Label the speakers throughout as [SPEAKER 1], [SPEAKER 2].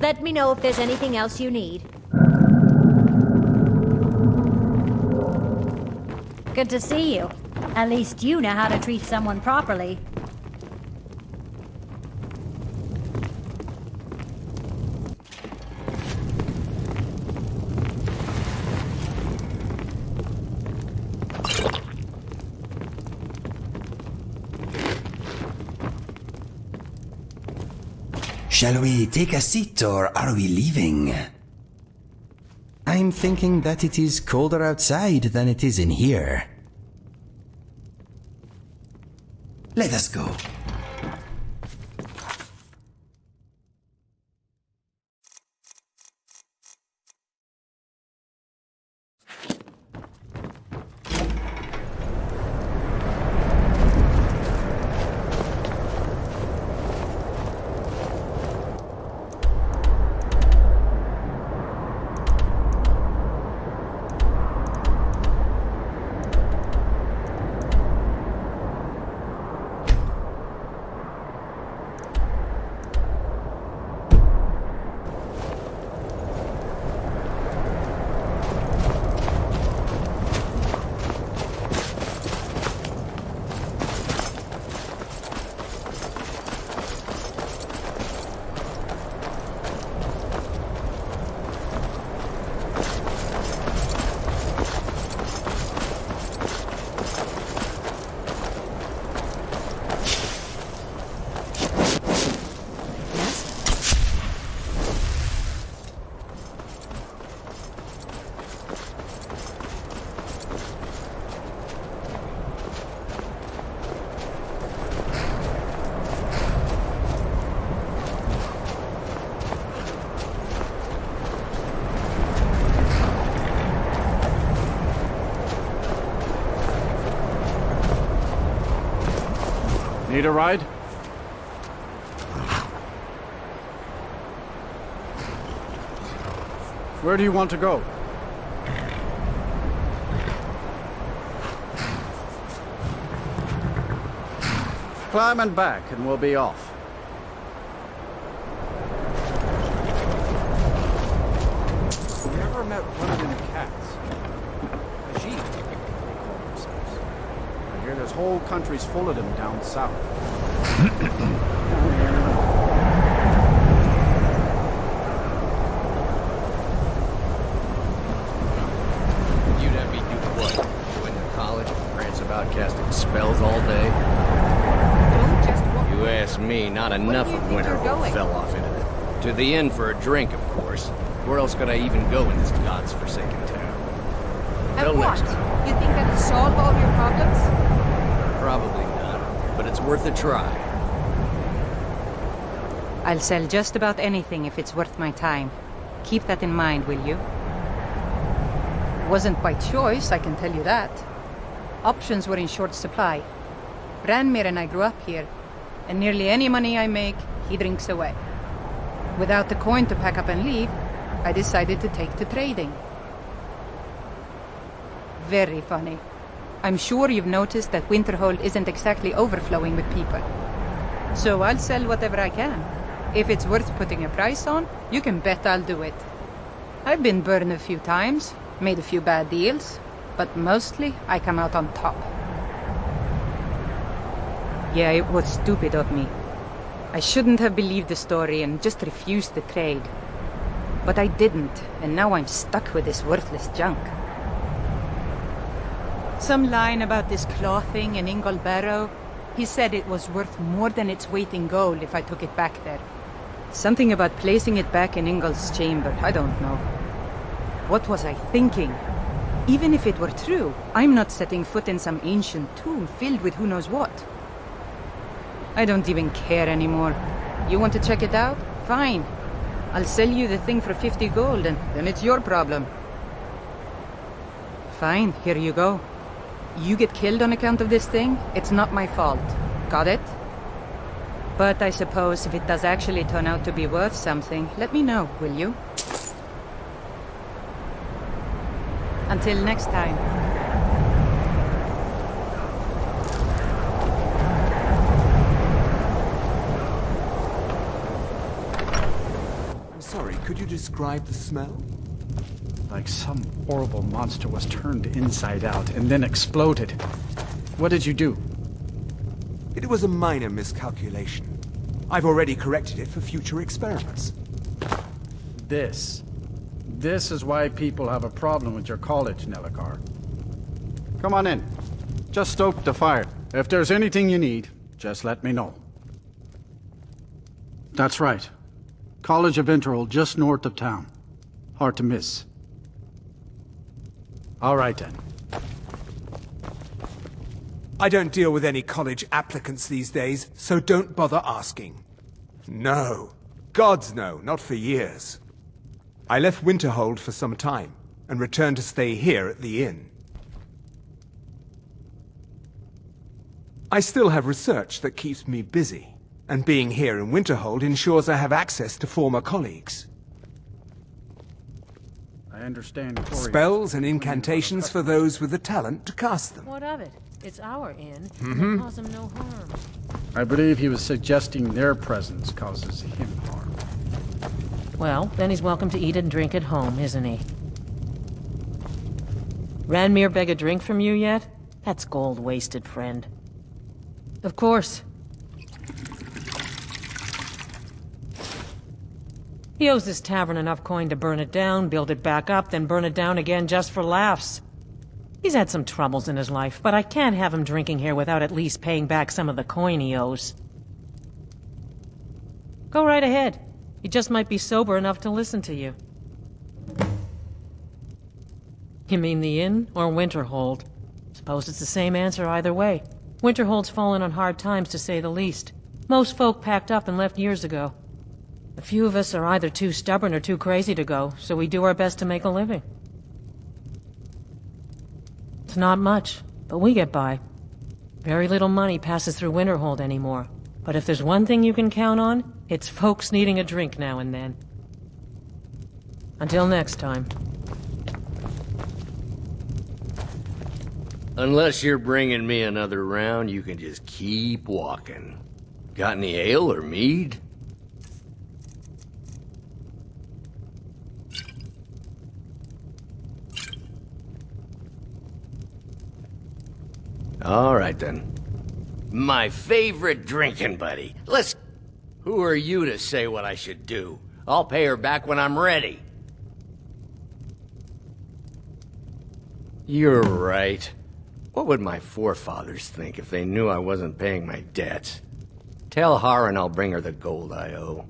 [SPEAKER 1] Let me know if there's anything else you need. Good to see you. At least you know how to treat someone properly.
[SPEAKER 2] Shall we take a seat or are we leaving? I'm thinking that it is colder outside than it is in here. Let us go.
[SPEAKER 3] Need a ride? Where do you want to go? Climb and back and we'll be off. Never met one of them cats. A sheep, they call themselves. I hear there's whole countries full of them down south.
[SPEAKER 4] You'd have me do what? Go into college and rants about casting spells all day?
[SPEAKER 5] Don't just walk.
[SPEAKER 4] You ask me, not enough of Winterhold fell off into it. To the inn for a drink, of course. Where else could I even go in this god's forsaken town? Till
[SPEAKER 5] And what?
[SPEAKER 4] next time.
[SPEAKER 5] You think that'll solve all your problems?
[SPEAKER 4] Probably not, but it's worth a try.
[SPEAKER 6] I'll sell just about anything if it's worth my time. Keep that in mind, will you? Wasn't by choice, I can tell you that. Options were in short supply. Ranmir and I grew up here, and nearly any money I make, he drinks away. Without the coin to pack up and leave, I decided to take to trading. Very funny. I'm sure you've noticed that Winterhold isn't exactly overflowing with people. So I'll sell whatever I can. If it's worth putting a price on, you can bet I'll do it. I've been burned a few times, made a few bad deals, but mostly I come out on top. Yeah, it was stupid of me. I shouldn't have believed the story and just refused the trade. But I didn't, and now I'm stuck with this worthless junk. Some line about this clothing in Ingol Barrow. He said it was worth more than its weight in gold if I took it back there. Something about placing it back in Ingol's chamber, I don't know. What was I thinking? Even if it were true, I'm not setting foot in some ancient tomb filled with who knows what. I don't even care anymore. You want to check it out? Fine. I'll sell you the thing for 50 gold and then it's your problem. Fine, here you go. You get killed on account of this thing, it's not my fault. Got it? But I suppose if it does actually turn out to be worth something, let me know, will you? Until next time.
[SPEAKER 3] I'm
[SPEAKER 7] Sorry, could you describe the smell?
[SPEAKER 3] Like some horrible monster was turned inside out and then exploded. What did you do?
[SPEAKER 7] It was a minor miscalculation. I've already corrected it for future experiments.
[SPEAKER 3] This is why people have a problem with your college, Nellikar. Come on in. Just stoke the fire. If there's anything you need, just let me know. That's right. College of Winterhold, just north of town. Hard to miss. All right then.
[SPEAKER 7] I don't deal with any college applicants these days, so don't bother asking. No. Gods no, not for years. I left Winterhold for some time, and returned to stay here at the inn. I still have research that keeps me busy, and being here in Winterhold ensures I have access to former colleagues.
[SPEAKER 3] I understand.
[SPEAKER 7] Spells and incantations for those with the talent to cast them.
[SPEAKER 8] What of it? It's our inn, and it cause him no harm.
[SPEAKER 3] I believe he was suggesting their presence causes him harm.
[SPEAKER 8] Well, then he's welcome to eat and drink at home, isn't he? Ranmir beg a drink from you yet? That's gold wasted, friend. Of course. He owes this tavern enough coin to burn it down, build it back up, then burn it down again just for laughs. He's had some troubles in his life, but I can't have him drinking here without at least paying back some of the coin he owes. Go right ahead. He just might be sober enough to listen to you. You mean the inn or Winterhold? Suppose it's the same answer either way. Winterhold's fallen on hard times, to say the least. Most folk packed up and left years ago. A few of us are either too stubborn or too crazy to go, so we do our best to make a living. It's not much, but we get by. Very little money passes through Winterhold anymore. But if there's one thing you can count on, it's folks needing a drink now and then. Until next time.
[SPEAKER 4] Unless you're bringing me another round, you can just keep walking. Got any ale or mead? All right, then. My favorite drinking buddy. Who are you to say what I should do? I'll pay her back when I'm ready. You're right. What would my forefathers think if they knew I wasn't paying my debts? Tell Harren I'll bring her the gold I owe.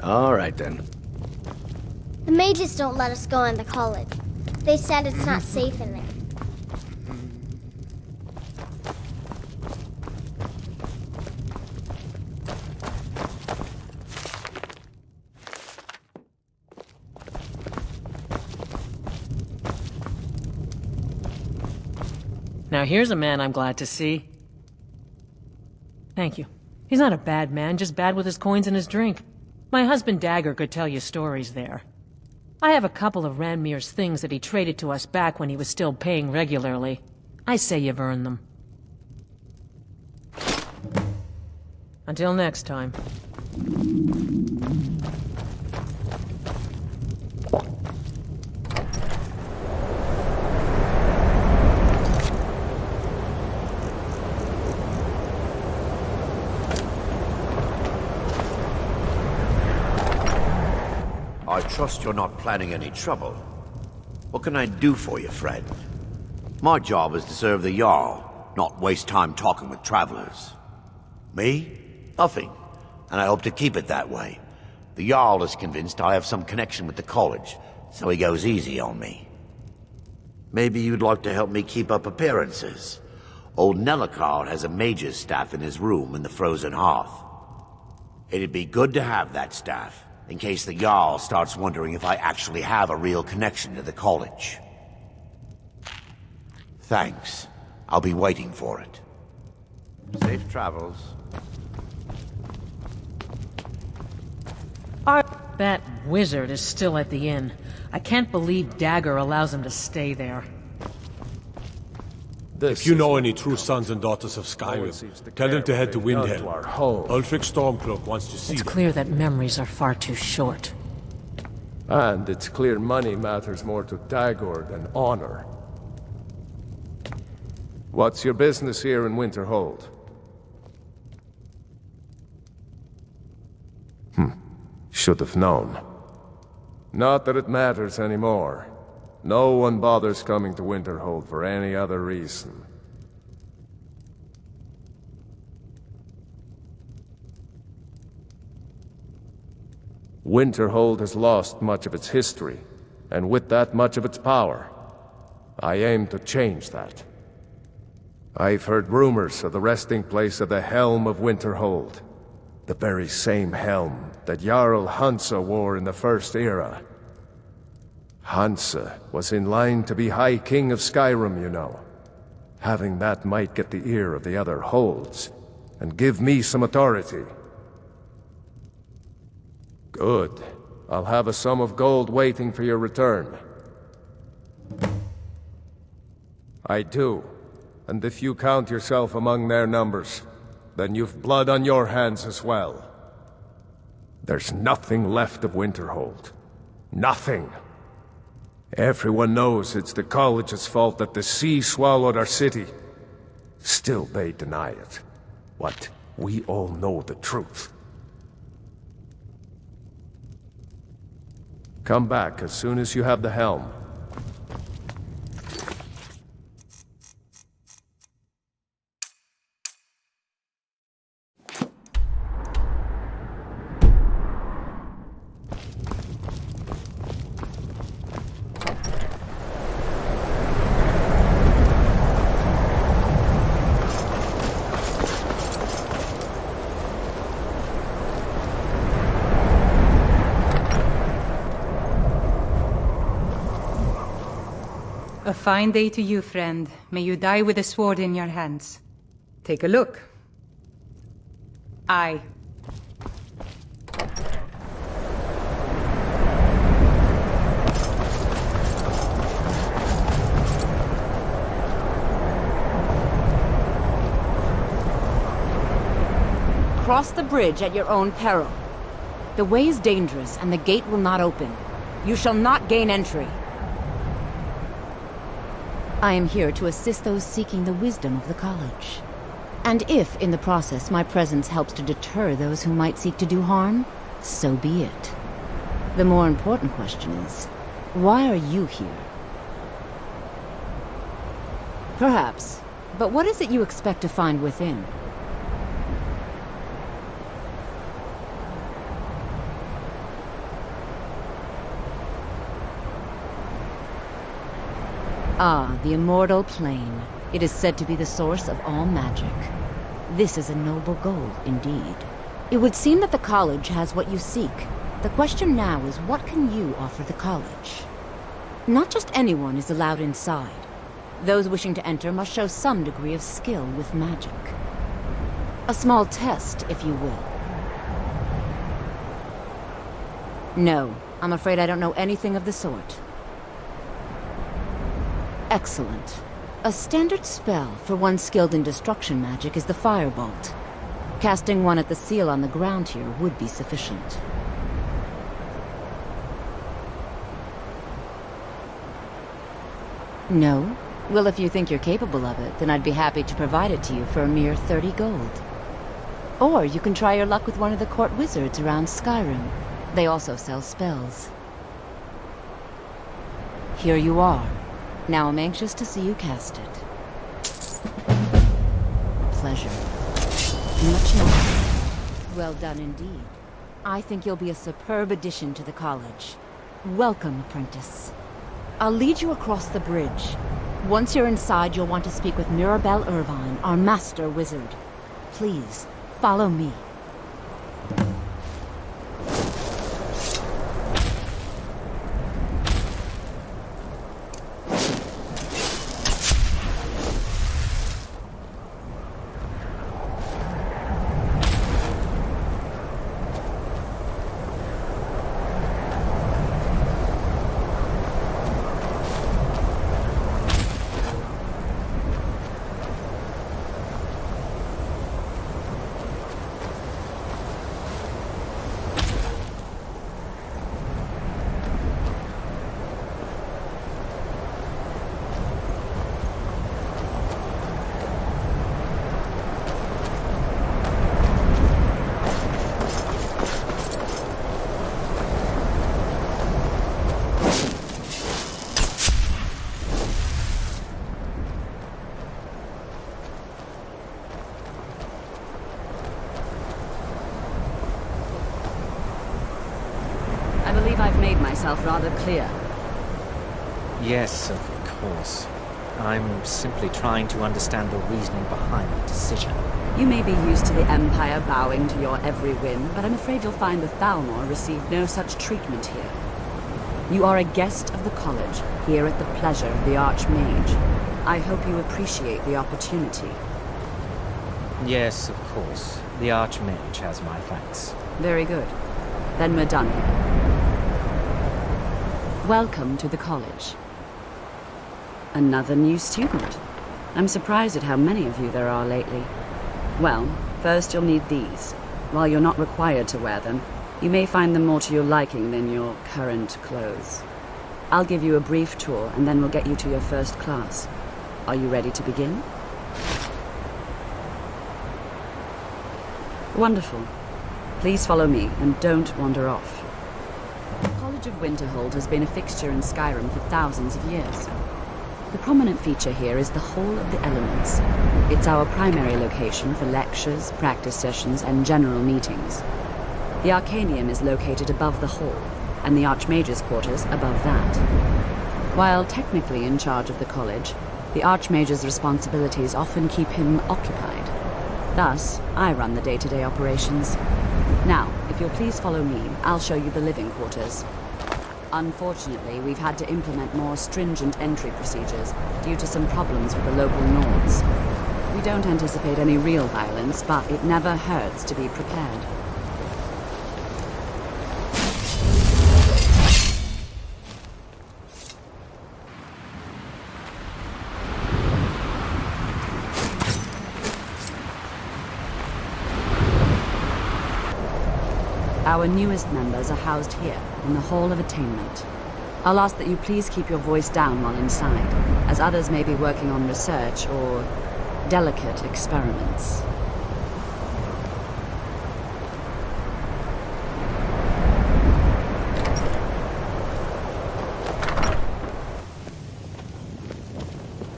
[SPEAKER 4] All right, then.
[SPEAKER 9] The mages don't let us go into college. They said it's not safe in there.
[SPEAKER 8] Now here's a man I'm glad to see. Thank you. He's not a bad man, just bad with his coins and his drink. My husband Dagger could tell you stories there. I have a couple of Ranmir's things that he traded to us back when he was still paying regularly. I say you've earned them. Until next time.
[SPEAKER 10] I trust you're not planning any trouble. What can I do for you, friend? My job is to serve the Jarl, not waste time talking with travelers. Me? Nothing. And I hope to keep it that way. The Jarl is convinced I have some connection with the college, so he goes easy on me. Maybe you'd like to help me keep up appearances. Old Nellikar has a mage's staff in his room in the frozen hearth. It'd be good to have that staff, in case the Jarl starts wondering if I actually have a real connection to the college. Thanks. I'll be waiting for it. Safe travels.
[SPEAKER 8] That wizard is still at the inn. I can't believe Dagger allows him to stay there.
[SPEAKER 11] If you know any true sons and daughters of Skyrim, tell them to head to Windhelm. Ulfric Stormcloak wants to see
[SPEAKER 8] It's
[SPEAKER 11] them.
[SPEAKER 8] clear that memories are far too short.
[SPEAKER 12] And it's clear money matters more to Dagor than honor. What's your business here in Winterhold? Should have known. Not that it matters anymore. No one bothers coming to Winterhold for any other reason. Winterhold has lost much of its history, and with that much of its power. I aim to change that. I've heard rumors of the resting place of the Helm of Winterhold. The very same helm that Jarl Hansa wore in the First Era. Hansa was in line to be High King of Skyrim, you know. Having that might get the ear of the other holds, and give me some authority. Good. I'll have a sum of gold waiting for your return. I do. And if you count yourself among their numbers, then you've blood on your hands as well. There's nothing left of Winterhold. Nothing. Everyone knows it's the college's fault that the sea swallowed our city. Still they deny it. But we all know the truth. Come back as soon as you have the helm.
[SPEAKER 6] A fine day to you, friend. May you die with a sword in your hands. Take a look. Aye.
[SPEAKER 5] Cross the bridge at your own peril. The way is dangerous, and the gate will not open. You shall not gain entry. I am here to assist those seeking the wisdom of the college. And if, in the process, my presence helps to deter those who might seek to do harm, so be it. The more important question is, why are you here? Perhaps, but what is it you expect to find within? Ah, the immortal plane. It is said to be the source of all magic. This is a noble goal, indeed. It would seem that the college has what you seek. The question now is, what can you offer the college? Not just anyone is allowed inside. Those wishing to enter must show some degree of skill with magic. A small test, if you will. No, I'm afraid I don't know anything of the sort. Excellent. A standard spell for one skilled in destruction magic is the Firebolt. Casting one at the seal on the ground here would be sufficient. No? Well, if you think you're capable of it, then I'd be happy to provide it to you for a mere 30 gold. Or you can try your luck with one of the court wizards around Skyrim. They also sell spells. Here you are. Now I'm anxious to see you cast it. Pleasure. Much more. Well done indeed. I think you'll be a superb addition to the college. Welcome, apprentice. I'll lead you across the bridge. Once you're inside, you'll want to speak with Mirabelle Irvine, our master wizard. Please, follow me. I've made myself rather clear.
[SPEAKER 13] Yes, of course. I'm simply trying to understand the reasoning behind the decision.
[SPEAKER 5] You may be used to the Empire bowing to your every whim, but I'm afraid you'll find the Thalmor received no such treatment here. You are a guest of the college, here at the pleasure of the Archmage. I hope you appreciate the opportunity.
[SPEAKER 13] Yes, of course. The Archmage has my thanks.
[SPEAKER 5] Very good. Then we're done. Welcome to the college. Another new student. I'm surprised at how many of you there are lately. Well, first you'll need these. While you're not required to wear them, you may find them more to your liking than your current clothes. I'll give you a brief tour, and then we'll get you to your first class. Are you ready to begin? Wonderful. Please follow me, and don't wander off. The College of Winterhold has been a fixture in Skyrim for thousands of years. The prominent feature here is the Hall of the Elements. It's our primary location for lectures, practice sessions, and general meetings. The Arcanium is located above the hall, and the Archmage's quarters above that. While technically in charge of the college, the Archmage's responsibilities often keep him occupied. Thus, I run the day-to-day operations. Now, if you'll please follow me, I'll show you the living quarters. Unfortunately, we've had to implement more stringent entry procedures due to some problems with the local Nords. We don't anticipate any real violence, but it never hurts to be prepared. Our newest members are housed here, in the Hall of Attainment. I'll ask that you please keep your voice down while inside, as others may be working on research or delicate experiments.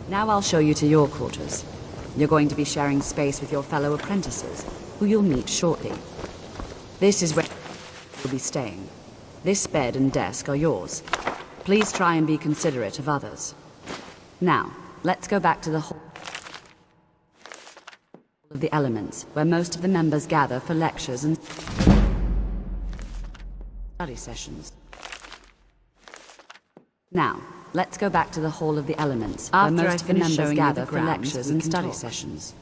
[SPEAKER 5] Now I'll show you to your quarters. You're going to be sharing space with your fellow apprentices, who you'll meet shortly. This is where you'll be staying. This bed and desk are yours. Please try and be considerate of others. Now, let's go back to the Hall of the Elements, where most of the members gather for lectures and study sessions. Now, let's go back to the Hall of the Elements, where most of the members gather for lectures and study sessions.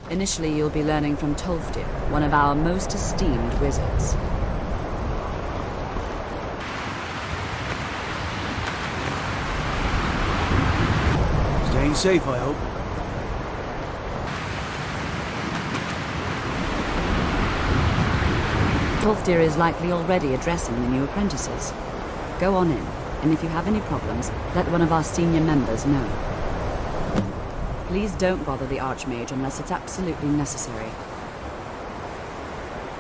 [SPEAKER 5] Initially, you'll be learning from Tolfdir, one of our most esteemed wizards.
[SPEAKER 14] Staying safe, I hope.
[SPEAKER 5] Tolfdir is likely already addressing the new apprentices. Go on in, and if you have any problems, let one of our senior members know. Please don't bother the Archmage unless it's absolutely necessary.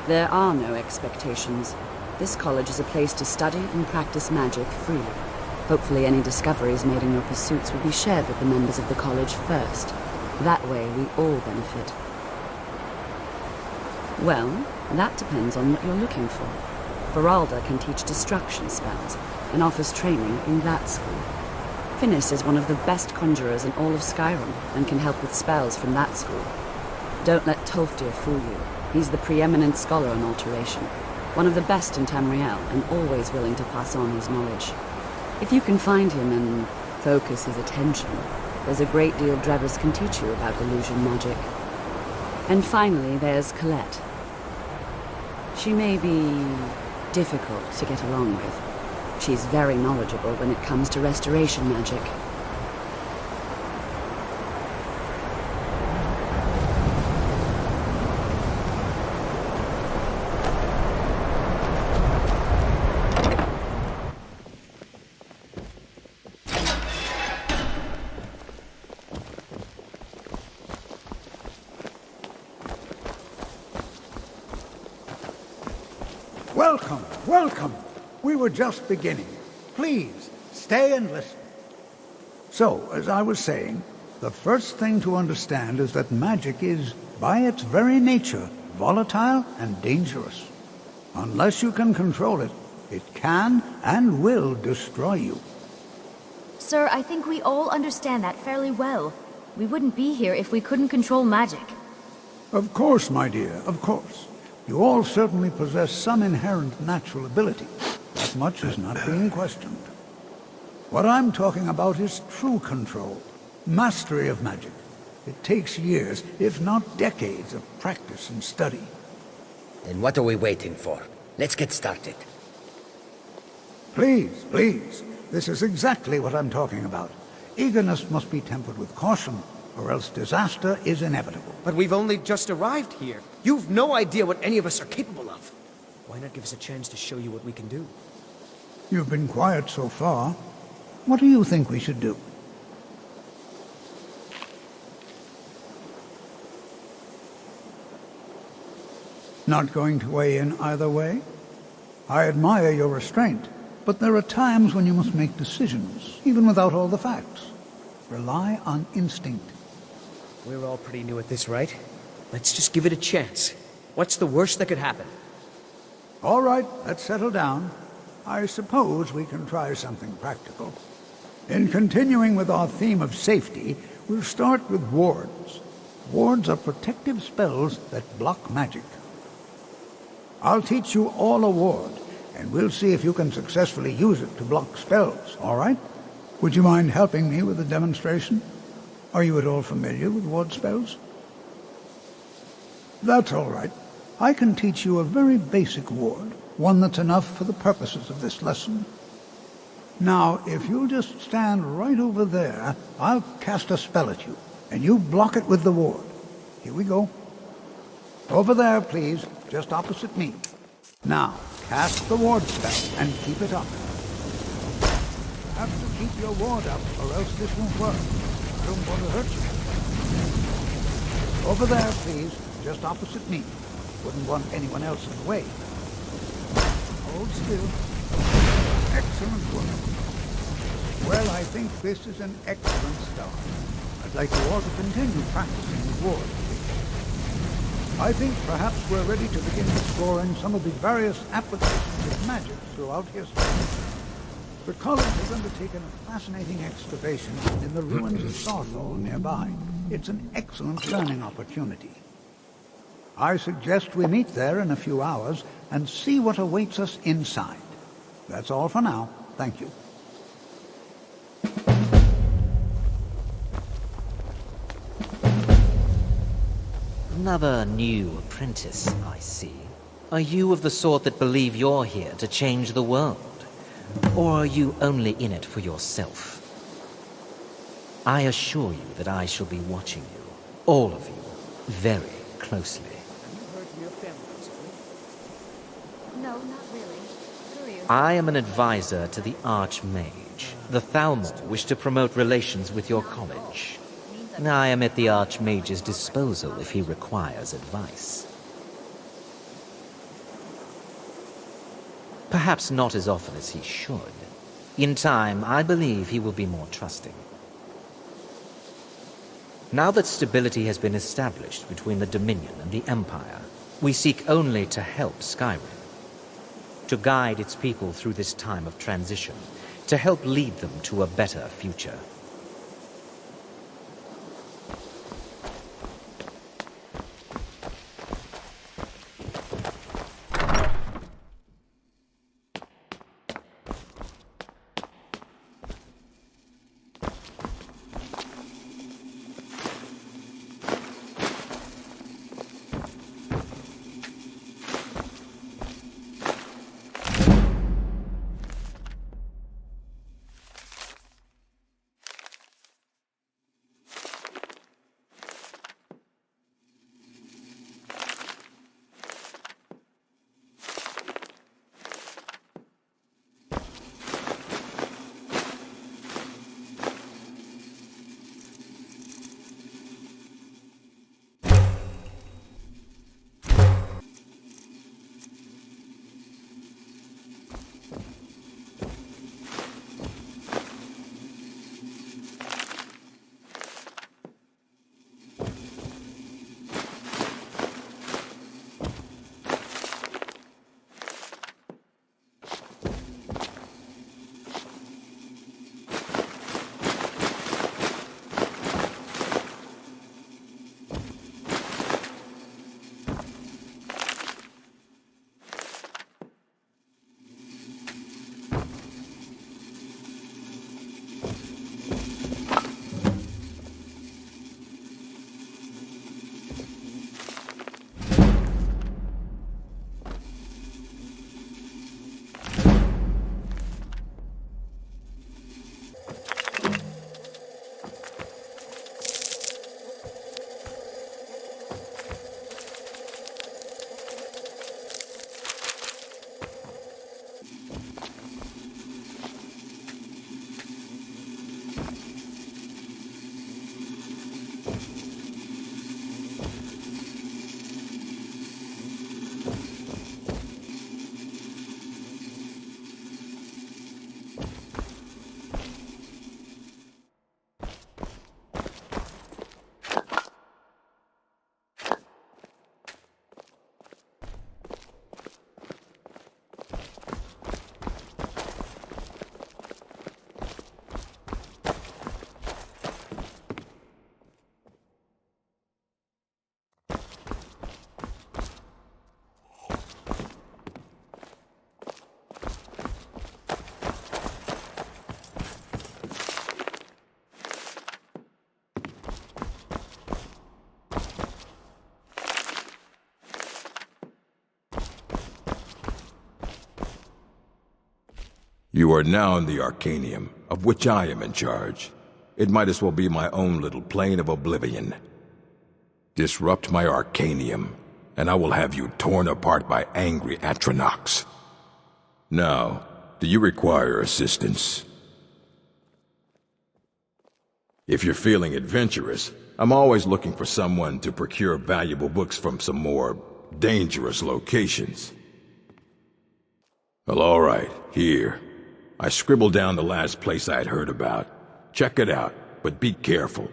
[SPEAKER 5] There are no expectations. This college is a place to study and practice magic freely. Hopefully any discoveries made in your pursuits will be shared with the members of the college first. That way we all benefit. Well, that depends on what you're looking for. Beralda can teach destruction spells and offers training in that school. Finnis is one of the best conjurers in all of Skyrim, and can help with spells from that school. Don't let Tolfdir fool you. He's the preeminent scholar on alteration, one of the best in Tamriel, and always willing to pass on his knowledge. If you can find him and focus his attention, there's a great deal Drebus can teach you about illusion magic. And finally, there's Colette. She may be difficult to get along with. She's very knowledgeable when it comes to restoration magic.
[SPEAKER 15] Welcome, welcome. We were just beginning. Please, stay and listen. So, as I was saying, the first thing to understand is that magic is, by its very nature, volatile and dangerous. Unless you can control it, it can and will destroy you.
[SPEAKER 16] Sir, I think we all understand that fairly well. We wouldn't be here if we couldn't control magic.
[SPEAKER 15] Of course, my dear, of course. You all certainly possess some inherent natural ability. That much is not being questioned. What I'm talking about is true control, mastery of magic. It takes years, if not decades, of practice and study.
[SPEAKER 17] Then what are we waiting for? Let's get started.
[SPEAKER 15] Please, please. This is exactly what I'm talking about. Eagerness must be tempered with caution, or else disaster is inevitable.
[SPEAKER 18] But we've only just arrived here. You've no idea what any of us are capable of. Why not give us a chance to show you what we can do?
[SPEAKER 15] You've been quiet so far. What do you think we should do? Not going to weigh in either way? I admire your restraint, but there are times when you must make decisions, even without all the facts. Rely on instinct.
[SPEAKER 18] We're all pretty new at this, right? Let's just give it a chance. What's the worst that could happen?
[SPEAKER 15] All right, let's settle down. I suppose we can try something practical. In continuing with our theme of safety, we'll start with wards. Wards are protective spells that block magic. I'll teach you all a ward, and we'll see if you can successfully use it to block spells, all right? Would you mind helping me with the demonstration? Are you at all familiar with ward spells? That's all right. I can teach you a very basic ward, one that's enough for the purposes of this lesson. Now, if you'll just stand right over there, I'll cast a spell at you, and you block it with the ward. Here we go. Over there, please, just opposite me. Now, cast the ward spell and keep it up. You have to keep your ward up, or else this won't work. I don't want to hurt you. Over there, please, just opposite me. Wouldn't want anyone else in the way. Hold still. Excellent work. Well, I think this is an excellent start. I'd like you all to continue practicing with ward. I think perhaps we're ready to begin exploring some of the various applications of magic throughout history. The college has undertaken a fascinating excavation in the ruins of Sarthal nearby. It's an excellent learning opportunity. I suggest we meet there in a few hours and see what awaits us inside. That's all for now. Thank you.
[SPEAKER 13] Another new apprentice, I see. Are you of the sort that believe you're here to change the world? Or are you only in it for yourself? I assure you that I shall be watching you, all of you, very closely.
[SPEAKER 16] No, not really. Curious.
[SPEAKER 13] I am an advisor to the Archmage. The Thalmor wish to promote relations with your college. I am at the Archmage's disposal if he requires advice. Perhaps not as often as he should. In time, I believe he will be more trusting. Now that stability has been established between the Dominion and the Empire, we seek only to help Skyrim. To guide its people through this time of transition, to help lead them to a better future.
[SPEAKER 19] You are now in the Arcanium, of which I am in charge. It might as well be my own little plane of oblivion. Disrupt my Arcanium, and I will have you torn apart by angry Atronachs. Now, do you require assistance? If you're feeling adventurous, I'm always looking for someone to procure valuable books from some more dangerous locations. Well, all right, here. I scribbled down the last place I had heard about. Check it out, but be careful.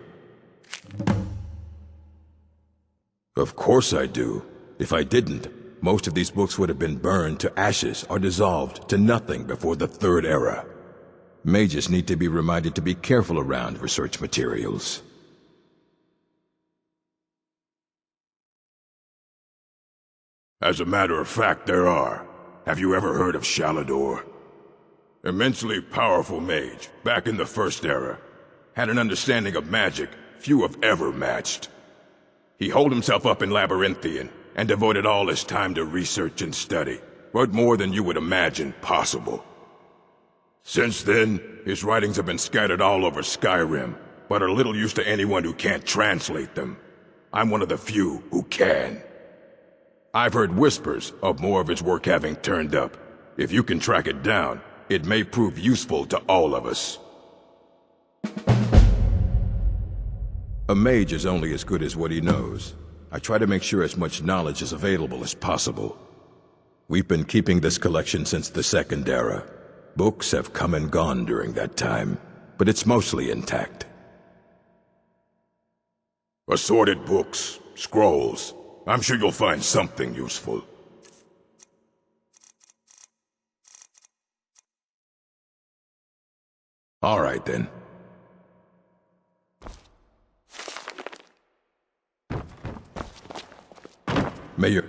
[SPEAKER 19] Of course I do. If I didn't, most of these books would have been burned to ashes or dissolved to nothing before the Third Era. Mages need to be reminded to be careful around research materials. As a matter of fact, there are. Have you ever heard of Shalador? Immensely powerful mage, back in the First Era. Had an understanding of magic few have ever matched. He holed himself up in Labyrinthian, and devoted all his time to research and study, but more than you would imagine possible. Since then, his writings have been scattered all over Skyrim, but are little use to anyone who can't translate them. I'm one of the few who can. I've heard whispers of more of his work having turned up. If you can track it down, it may prove useful to all of us. A mage is only as good as what he knows. I try to make sure as much knowledge is available as possible. We've been keeping this collection since the Second Era. Books have come and gone during that time, but it's mostly intact. Assorted books, scrolls. I'm sure you'll find something useful. All right, then. May your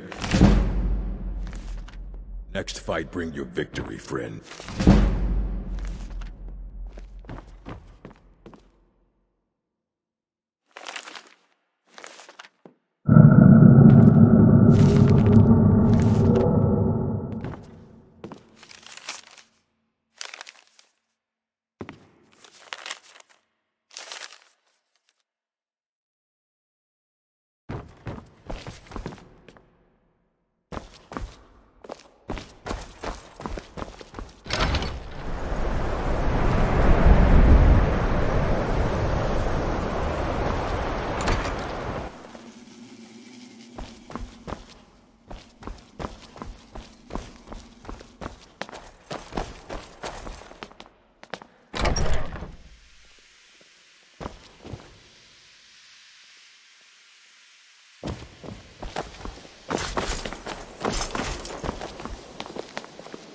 [SPEAKER 19] next fight bring you victory, friend.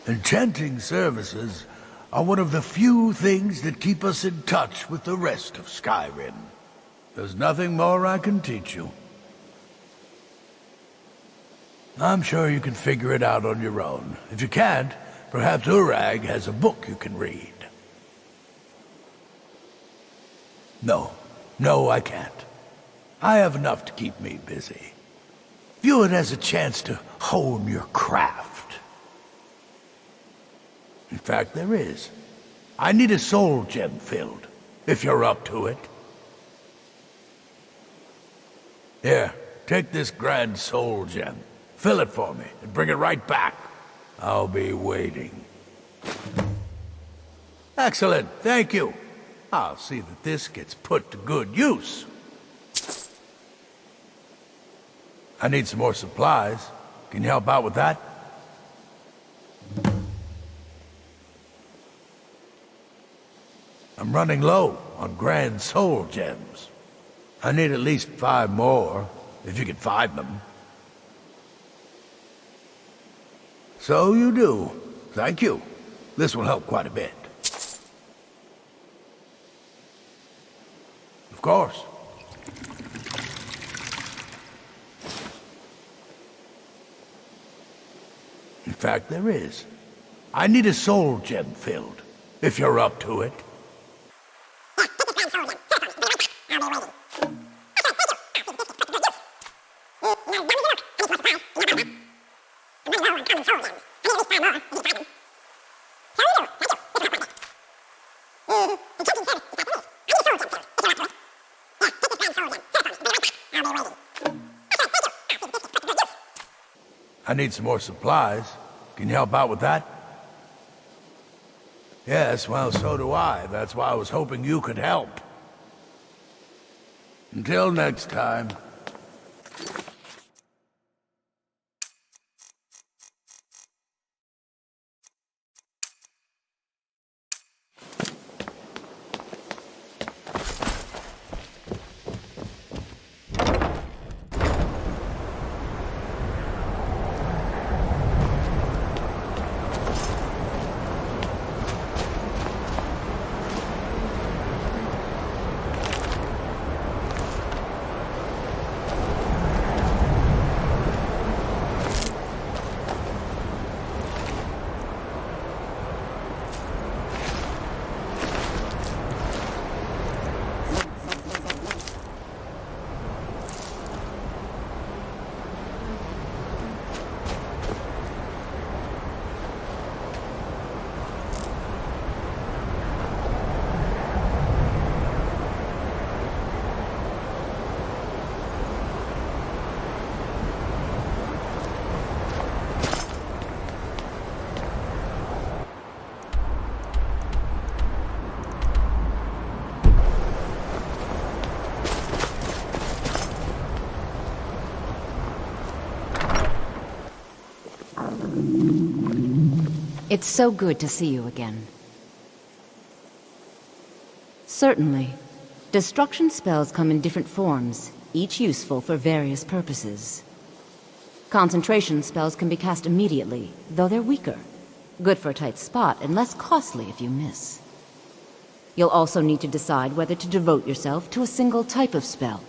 [SPEAKER 15] Enchanting services are one of the few things that keep us in touch with the rest of Skyrim. There's nothing more I can teach you. I'm sure you can figure it out on your own. If you can't, perhaps Urag has a book you can read. No, I can't. I have enough to keep me busy. View it as a chance to hone your craft. In fact, there is. I need a soul gem filled, if you're up to it. Here, take this grand soul gem. Fill it for me, and bring it right back. I'll be waiting. Excellent, thank you. I'll see that this gets put to good use. I need some more supplies. Can you help out with that? I'm running low on grand soul gems. I need at least 5 more, if you can find them. So you do. Thank you. This will help quite a bit. Of course. In fact, there is. I need a soul gem filled, if you're up to it.
[SPEAKER 20] I need some more supplies. Can you help out with that? Yes, well, so do I. That's why I was hoping you could help. Until next time.
[SPEAKER 5] It's so good to see you again. Certainly. Destruction spells come in different forms, each useful for various purposes. Concentration spells can be cast immediately, though they're weaker. Good for a tight spot and less costly if you miss. You'll also need to decide whether to devote yourself to a single type of spell.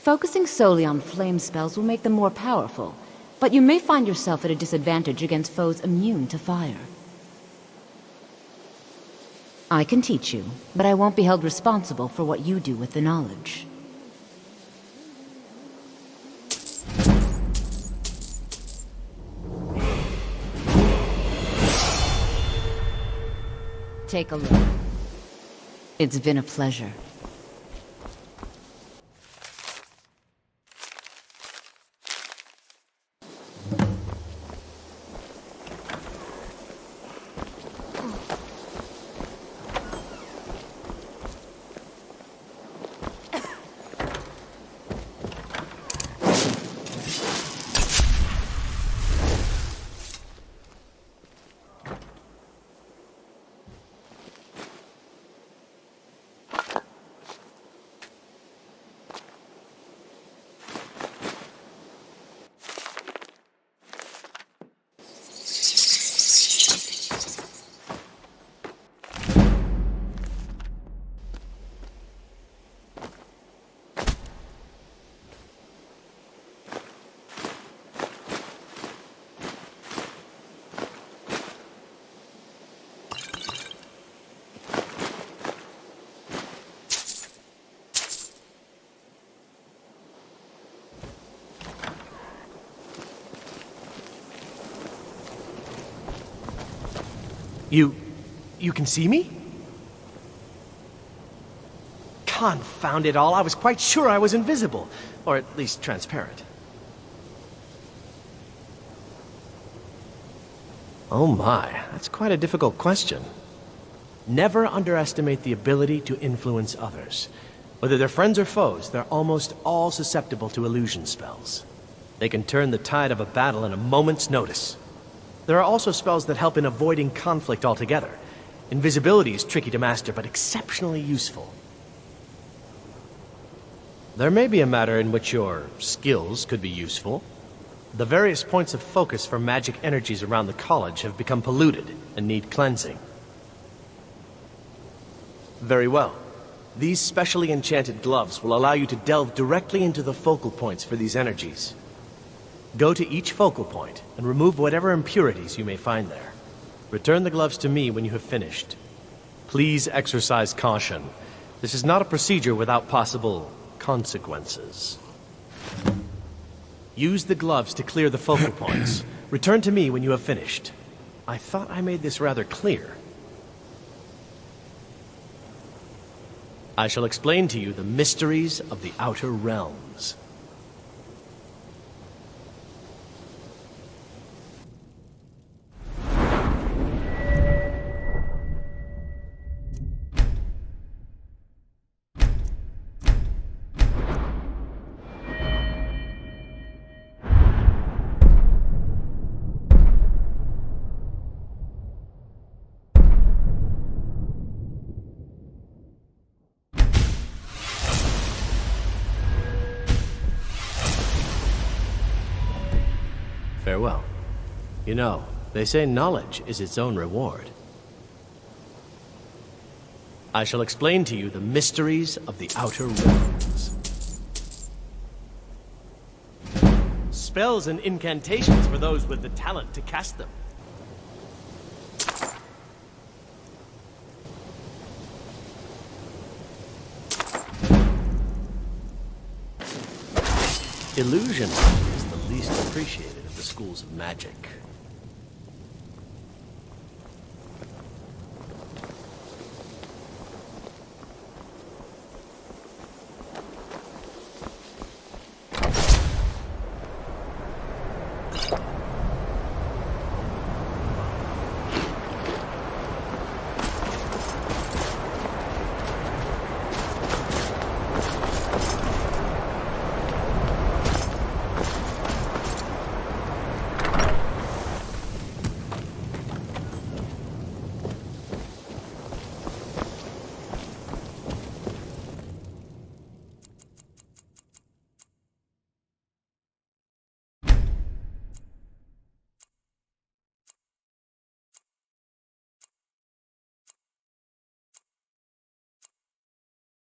[SPEAKER 5] Focusing solely on flame spells will make them more powerful, but you may find yourself at a disadvantage against foes immune to fire. I can teach you, but I won't be held responsible for what you do with the knowledge. Take a look. It's been a pleasure.
[SPEAKER 18] You can see me? Confound it all, I was quite sure I was invisible. Or at least transparent. Oh my, that's quite a difficult question. Never underestimate the ability to influence others. Whether they're friends or foes, they're almost all susceptible to illusion spells. They can turn the tide of a battle in a moment's notice. There are also spells that help in avoiding conflict altogether. Invisibility is tricky to master, but exceptionally useful. There may be a matter in which your skills could be useful. The various points of focus for magic energies around the college have become polluted and need cleansing. Very well. These specially enchanted gloves will allow you to delve directly into the focal points for these energies. Go to each focal point and remove whatever impurities you may find there. Return the gloves to me when you have finished. Please exercise caution. This is not a procedure without possible consequences. Use the gloves to clear the focal points. Return to me when you have finished. I thought I made this rather clear. I shall explain to you the mysteries of the Outer Realms. Farewell. You know, they say knowledge is its own reward. I shall explain to you the mysteries of the Outer Realms. Spells and incantations for those with the talent to cast them. Illusion is the least appreciated of the schools of magic.